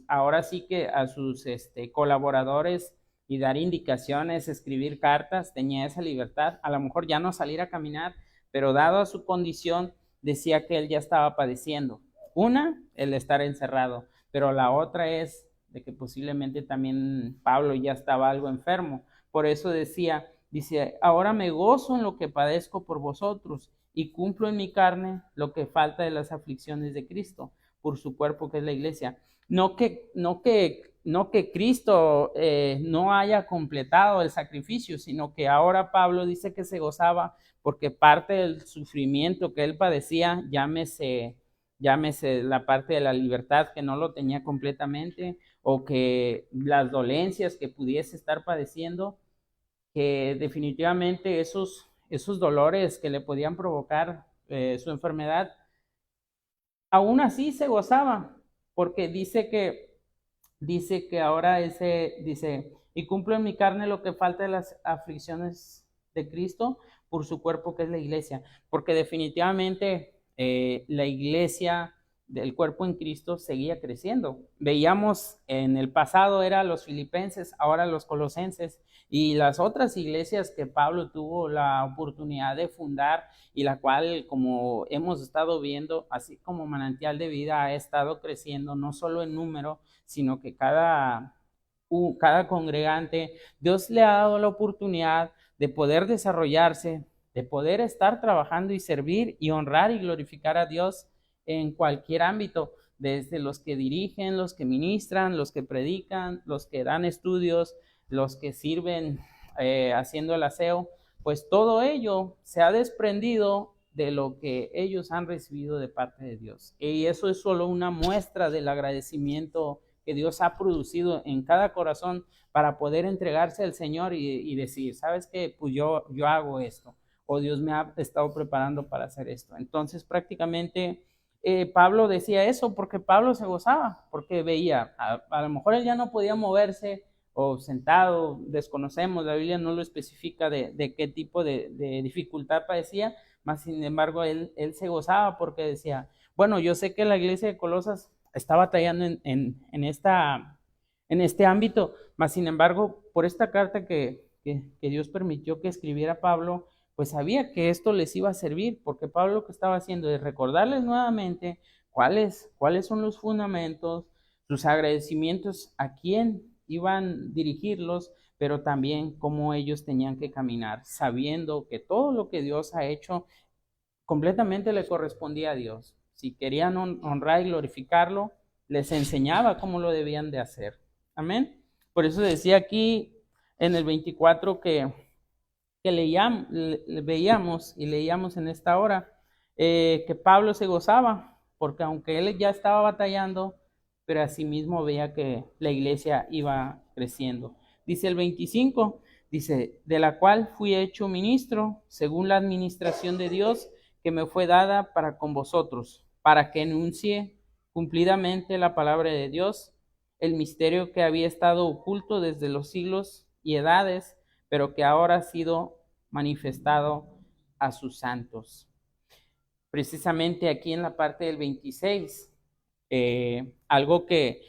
ahora sí que a sus colaboradores, y dar indicaciones, escribir cartas, tenía esa libertad, a lo mejor ya no salir a caminar, pero dado a su condición, decía que él ya estaba padeciendo. Una, el estar encerrado, pero la otra es de que posiblemente también Pablo ya estaba algo enfermo. Por eso dice: ahora me gozo en lo que padezco por vosotros, y cumplo en mi carne lo que falta de las aflicciones de Cristo por su cuerpo, que es la iglesia. No que Cristo no haya completado el sacrificio, sino que ahora Pablo dice que se gozaba porque parte del sufrimiento que él padecía, llámese la parte de la libertad que no lo tenía completamente, o que las dolencias que pudiese estar padeciendo, que definitivamente esos dolores que le podían provocar su enfermedad, aún así se gozaba, porque dice que ahora dice: y cumplo en mi carne lo que falta de las aflicciones de Cristo por su cuerpo, que es la iglesia, porque definitivamente la iglesia del cuerpo en Cristo seguía creciendo. Veíamos en el pasado eran los filipenses, ahora los colosenses y las otras iglesias que Pablo tuvo la oportunidad de fundar y la cual, como hemos estado viendo, así como manantial de vida, ha estado creciendo no solo en número, sino que cada congregante, Dios le ha dado la oportunidad de poder desarrollarse, de poder estar trabajando y servir y honrar y glorificar a Dios en cualquier ámbito, desde los que dirigen, los que ministran, los que predican, los que dan estudios, los que sirven haciendo el aseo, pues todo ello se ha desprendido de lo que ellos han recibido de parte de Dios. Y eso es solo una muestra del agradecimiento que Dios ha producido en cada corazón para poder entregarse al Señor y decir, ¿sabes qué? Pues yo hago esto, o Dios me ha estado preparando para hacer esto. Entonces prácticamente Pablo decía eso porque Pablo se gozaba, porque veía, a lo mejor él ya no podía moverse o sentado, desconocemos, la Biblia no lo especifica de qué tipo de dificultad padecía, mas sin embargo él se gozaba porque decía, bueno, yo sé que la iglesia de Colosas está batallando en este ámbito, mas sin embargo, por esta carta que Dios permitió que escribiera Pablo, pues sabía que esto les iba a servir, porque Pablo lo que estaba haciendo es recordarles nuevamente cuáles son los fundamentos, sus agradecimientos, a quién iban dirigirlos, pero también cómo ellos tenían que caminar, sabiendo que todo lo que Dios ha hecho completamente le correspondía a Dios. Si querían honrar y glorificarlo, les enseñaba cómo lo debían de hacer. Amén. Por eso decía aquí en el 24 que veíamos y leíamos en esta hora que Pablo se gozaba, porque aunque él ya estaba batallando, pero asimismo veía que la iglesia iba creciendo. Dice el 25, dice, de la cual fui hecho ministro según la administración de Dios que me fue dada para con vosotros, para que enuncie cumplidamente la palabra de Dios, el misterio que había estado oculto desde los siglos y edades, pero que ahora ha sido manifestado a sus santos. Precisamente aquí en la parte del 26, algo que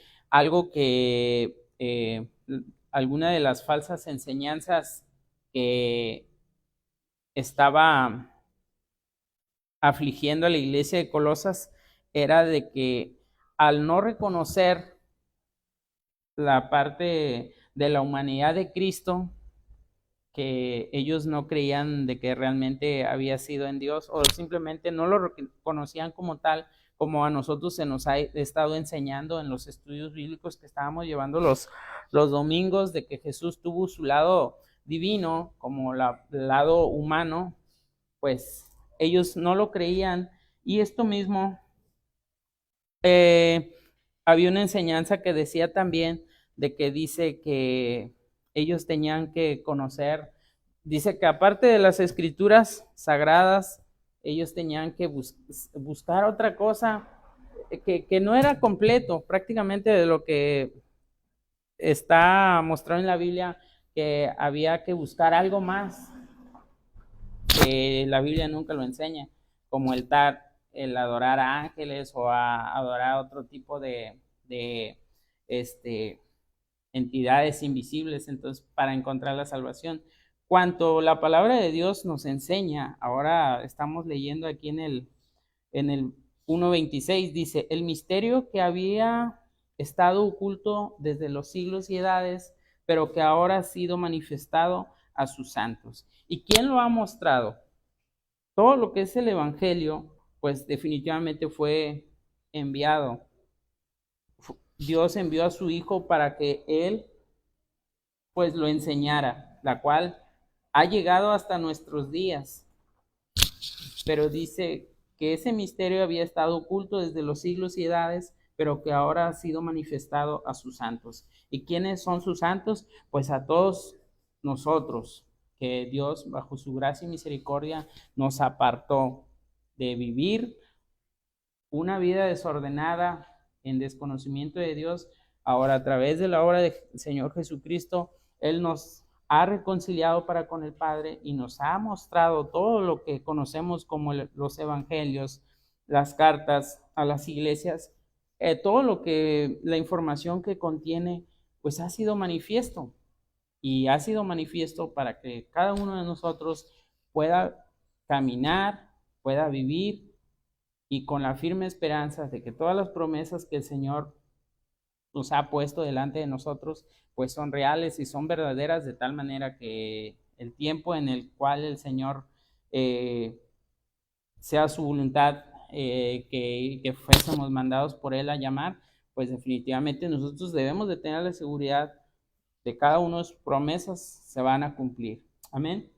alguna de las falsas enseñanzas que estaba afligiendo a la iglesia de Colosas era de que al no reconocer la parte de la humanidad de Cristo, que ellos no creían de que realmente había sido en Dios o simplemente no lo reconocían como tal, como a nosotros se nos ha estado enseñando en los estudios bíblicos que estábamos llevando los domingos, de que Jesús tuvo su lado divino como el lado humano, pues ellos no lo creían. Y esto mismo, había una enseñanza que decía también de que dice que ellos tenían que conocer, dice que aparte de las escrituras sagradas, ellos tenían que buscar otra cosa que no era completo prácticamente de lo que está mostrado en la Biblia, que había que buscar algo más que la Biblia nunca lo enseña, como el adorar a ángeles o a adorar a otro tipo de entidades invisibles, entonces para encontrar la salvación. Cuanto la palabra de Dios nos enseña, ahora estamos leyendo aquí en el 1:26, dice, el misterio que había estado oculto desde los siglos y edades, pero que ahora ha sido manifestado a sus santos. ¿Y quién lo ha mostrado? Todo lo que es el Evangelio, pues definitivamente fue enviado. Dios envió a su Hijo para que Él pues lo enseñara, la cual ha llegado hasta nuestros días. Pero dice que ese misterio había estado oculto desde los siglos y edades, pero que ahora ha sido manifestado a sus santos. ¿Y quiénes son sus santos? Pues a todos nosotros, que Dios, bajo su gracia y misericordia, nos apartó de vivir una vida desordenada en desconocimiento de Dios. Ahora, a través de la obra del Señor Jesucristo, Él nos ha reconciliado para con el Padre y nos ha mostrado todo lo que conocemos como los evangelios, las cartas a las iglesias, todo lo que, la información que contiene, pues ha sido manifiesto y ha sido manifiesto para que cada uno de nosotros pueda caminar, pueda vivir y con la firme esperanza de que todas las promesas que el Señor nos ha puesto delante de nosotros, pues son reales y son verdaderas de tal manera que el tiempo en el cual el Señor sea su voluntad, que fuésemos mandados por Él a llamar, pues definitivamente nosotros debemos de tener la seguridad de cada una de sus promesas se van a cumplir. Amén.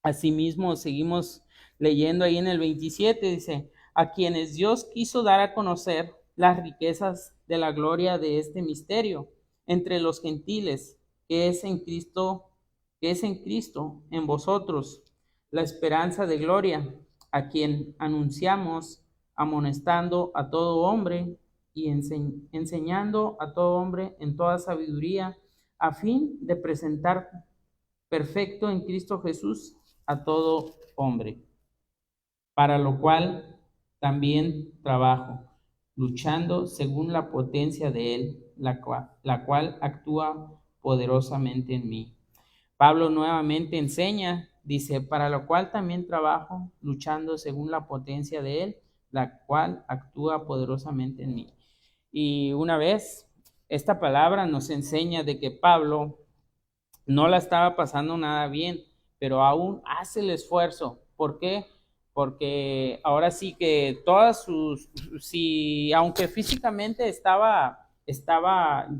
Asimismo, seguimos leyendo ahí en el 27, dice, a quienes Dios quiso dar a conocer las riquezas de la gloria de este misterio entre los gentiles, que es en Cristo, en vosotros, la esperanza de gloria, a quien anunciamos, amonestando a todo hombre y enseñando a todo hombre en toda sabiduría, a fin de presentar perfecto en Cristo Jesús a todo hombre, para lo cual también trabajo, luchando según la potencia de Él, la cual actúa poderosamente en mí. Pablo nuevamente enseña, dice, para lo cual también trabajo, luchando según la potencia de Él, la cual actúa poderosamente en mí. Y una vez, esta palabra nos enseña de que Pablo no la estaba pasando nada bien, pero aún hace el esfuerzo. ¿Por qué? Porque ahora sí que todas si aunque físicamente estaba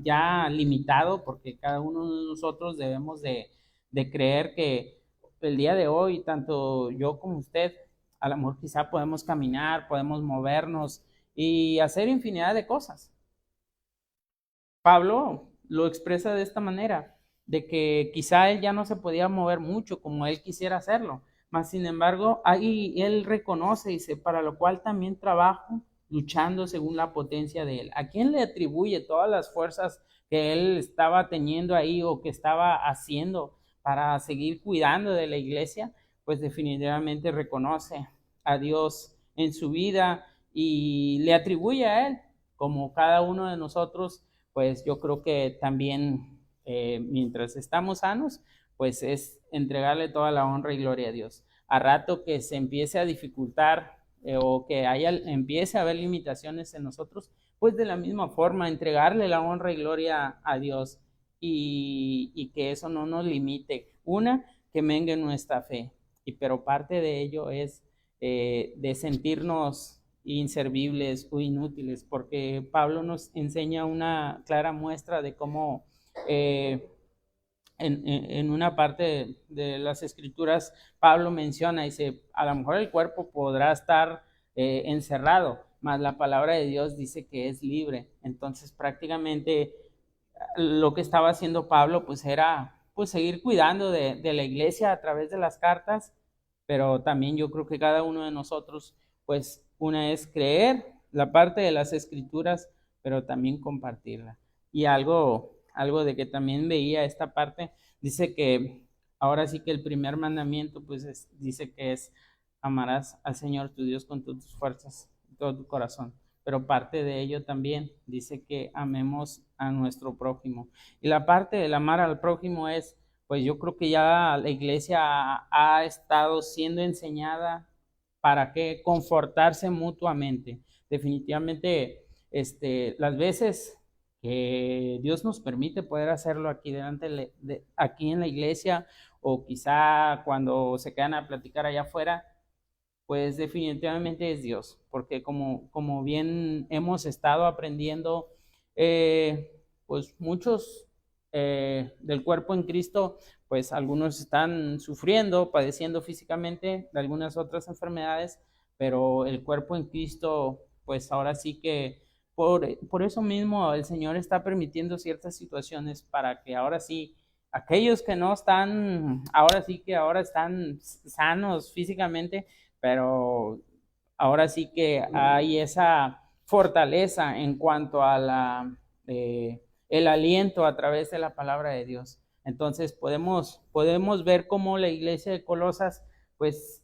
ya limitado, porque cada uno de nosotros debemos de creer que el día de hoy, tanto yo como usted, a lo mejor quizá podemos caminar, podemos movernos y hacer infinidad de cosas. Pablo lo expresa de esta manera, de que quizá él ya no se podía mover mucho como él quisiera hacerlo, mas sin embargo, ahí él reconoce, dice, para lo cual también trabajo luchando según la potencia de él. ¿A quién le atribuye todas las fuerzas que él estaba teniendo ahí o que estaba haciendo para seguir cuidando de la iglesia? Pues definitivamente reconoce a Dios en su vida y le atribuye a él, como cada uno de nosotros pues yo creo que también mientras estamos sanos, pues es entregarle toda la honra y gloria a Dios. A rato que se empiece a dificultar o que empiece a haber limitaciones en nosotros, pues de la misma forma entregarle la honra y gloria a Dios y que eso no nos limite. Una, que mengue nuestra fe, pero parte de ello es de sentirnos inservibles o inútiles, porque Pablo nos enseña una clara muestra de cómo en una parte de las escrituras Pablo menciona, dice, a lo mejor el cuerpo podrá estar encerrado, mas la palabra de Dios dice que es libre. Entonces prácticamente lo que estaba haciendo Pablo pues era pues seguir cuidando de la iglesia a través de las cartas, pero también yo creo que cada uno de nosotros pues una es creer la parte de las escrituras, pero también compartirla. Y algo de que también veía esta parte, dice que ahora sí que el primer mandamiento pues dice que es amarás al Señor tu Dios con todas tus fuerzas, todo tu corazón, pero parte de ello también dice que amemos a nuestro prójimo. Y la parte del amar al prójimo es, pues yo creo que ya la iglesia ha estado siendo enseñada para que confortarse mutuamente. Definitivamente, las veces que Dios nos permite poder hacerlo aquí aquí en la iglesia, o quizá cuando se quedan a platicar allá afuera, pues definitivamente es Dios, porque como bien hemos estado aprendiendo, pues muchos del cuerpo en Cristo, pues algunos están sufriendo, padeciendo físicamente de algunas otras enfermedades, pero el cuerpo en Cristo, pues ahora sí que por eso mismo el Señor está permitiendo ciertas situaciones para que ahora sí, aquellos que no están, ahora sí que ahora están sanos físicamente, pero ahora sí que hay esa fortaleza en cuanto a el aliento a través de la palabra de Dios. Entonces podemos ver cómo la iglesia de Colosas pues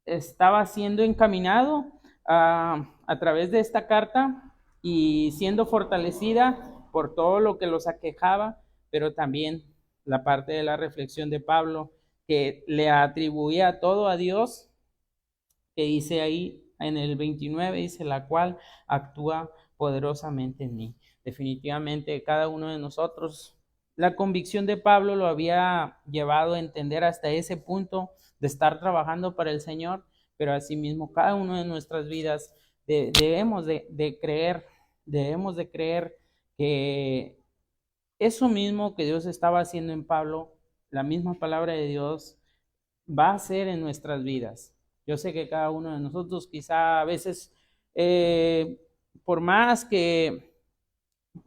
estaba siendo encaminado a través de esta carta y siendo fortalecida por todo lo que los aquejaba, pero también la parte de la reflexión de Pablo, que le atribuía todo a Dios, que dice ahí en el 29, dice, la cual actúa poderosamente en mí. Definitivamente cada uno de nosotros, la convicción de Pablo lo había llevado a entender hasta ese punto de estar trabajando para el Señor, pero asimismo cada uno de nuestras vidas debemos de creer que eso mismo que Dios estaba haciendo en Pablo, la misma palabra de Dios va a ser en nuestras vidas. Yo sé que cada uno de nosotros quizá a veces, por más que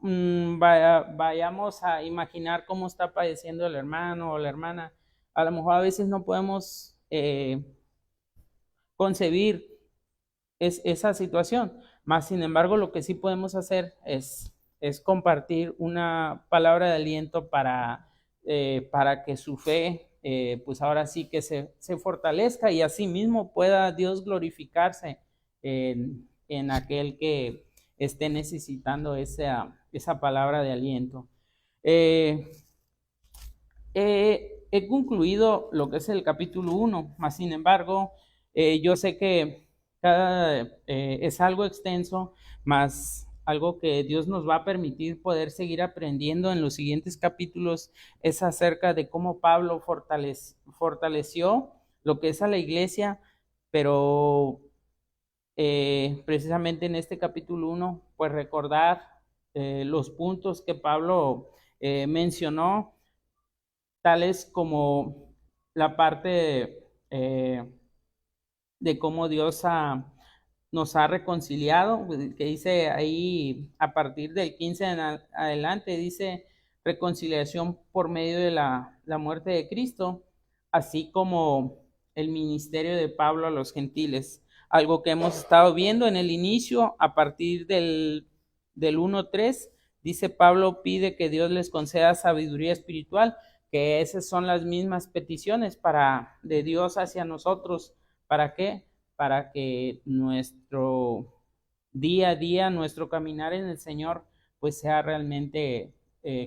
vayamos a imaginar cómo está padeciendo el hermano o la hermana, a lo mejor a veces no podemos concebir esa situación. Más sin embargo, lo que sí podemos hacer es compartir una palabra de aliento para que su fe, pues ahora sí que se fortalezca y así mismo pueda Dios glorificarse en aquel que esté necesitando esa palabra de aliento. He concluido lo que es el capítulo 1, más sin embargo, yo sé que es algo extenso, más algo que Dios nos va a permitir poder seguir aprendiendo en los siguientes capítulos es acerca de cómo Pablo fortaleció lo que es a la iglesia, pero precisamente en este capítulo 1, pues recordar los puntos que Pablo mencionó, tales como la parte de cómo Dios nos ha reconciliado, que dice ahí a partir del 15 en adelante, dice reconciliación por medio de la muerte de Cristo, así como el ministerio de Pablo a los gentiles, algo que hemos estado viendo en el inicio a partir del 1:3, dice Pablo pide que Dios les conceda sabiduría espiritual, que esas son las mismas peticiones de Dios hacia nosotros. ¿Para qué? Para que nuestro día a día, nuestro caminar en el Señor, pues sea realmente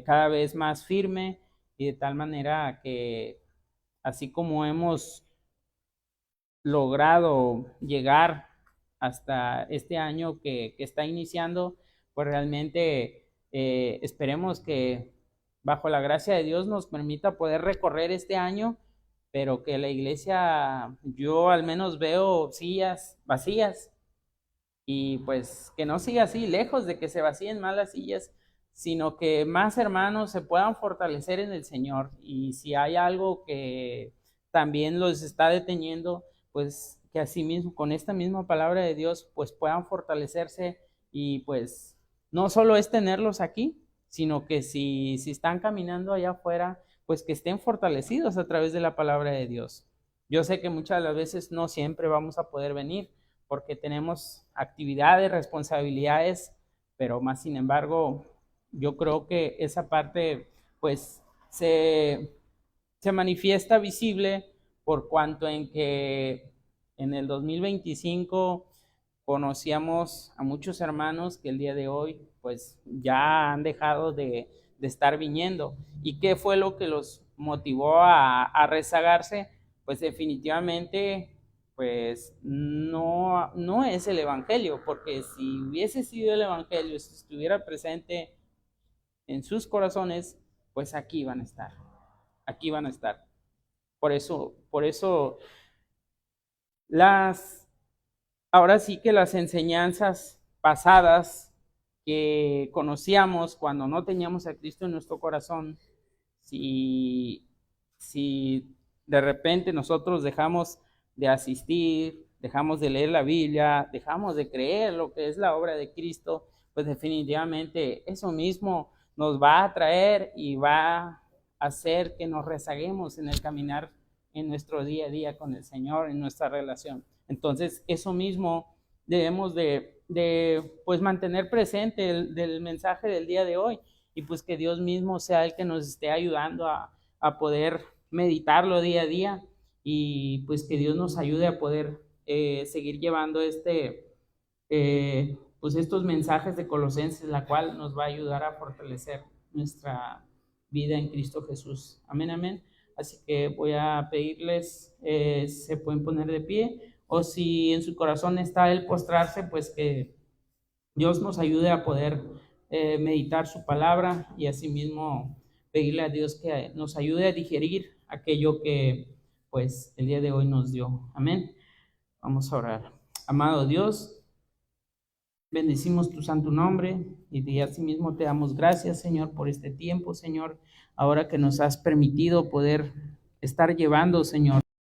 cada vez más firme y de tal manera que así como hemos logrado llegar hasta este año que está iniciando, pues realmente esperemos que bajo la gracia de Dios nos permita poder recorrer este año, pero que la iglesia, yo al menos veo sillas vacías y pues que no siga así, lejos de que se vacíen más las sillas, sino que más hermanos se puedan fortalecer en el Señor, y si hay algo que también los está deteniendo, pues que así mismo, con esta misma palabra de Dios, pues puedan fortalecerse y pues no solo es tenerlos aquí, sino que si están caminando allá afuera, pues que estén fortalecidos a través de la palabra de Dios. Yo sé que muchas de las veces no siempre vamos a poder venir porque tenemos actividades, responsabilidades, pero más sin embargo, yo creo que esa parte pues se manifiesta visible por cuanto en que en el 2025 conocíamos a muchos hermanos que el día de hoy pues ya han dejado de estar viniendo. ¿Y qué fue lo que los motivó a rezagarse? Pues definitivamente pues no es el Evangelio, porque si hubiese sido el Evangelio, si estuviera presente en sus corazones, pues aquí van a estar, aquí van a estar. Por eso ahora sí que las enseñanzas pasadas que conocíamos cuando no teníamos a Cristo en nuestro corazón, si de repente nosotros dejamos de asistir, dejamos de leer la Biblia, dejamos de creer lo que es la obra de Cristo, pues definitivamente eso mismo nos va a traer y va a hacer que nos rezaguemos en el caminar en nuestro día a día con el Señor, en nuestra relación. Entonces, eso mismo debemos de pues mantener presente del mensaje del día de hoy, y pues que Dios mismo sea el que nos esté ayudando a poder meditarlo día a día, y pues que Dios nos ayude a poder seguir llevando pues estos mensajes de Colosenses, la cual nos va a ayudar a fortalecer nuestra vida en Cristo Jesús. Amén, amén. Así que voy a pedirles, se pueden poner de pie, o si en su corazón está el postrarse, pues que Dios nos ayude a poder meditar su palabra y asimismo pedirle a Dios que nos ayude a digerir aquello que pues el día de hoy nos dio. Amén. Vamos a orar. Amado Dios, bendecimos tu santo nombre y de asimismo te damos gracias, Señor, por este tiempo, Señor, ahora que nos has permitido poder estar llevando, Señor,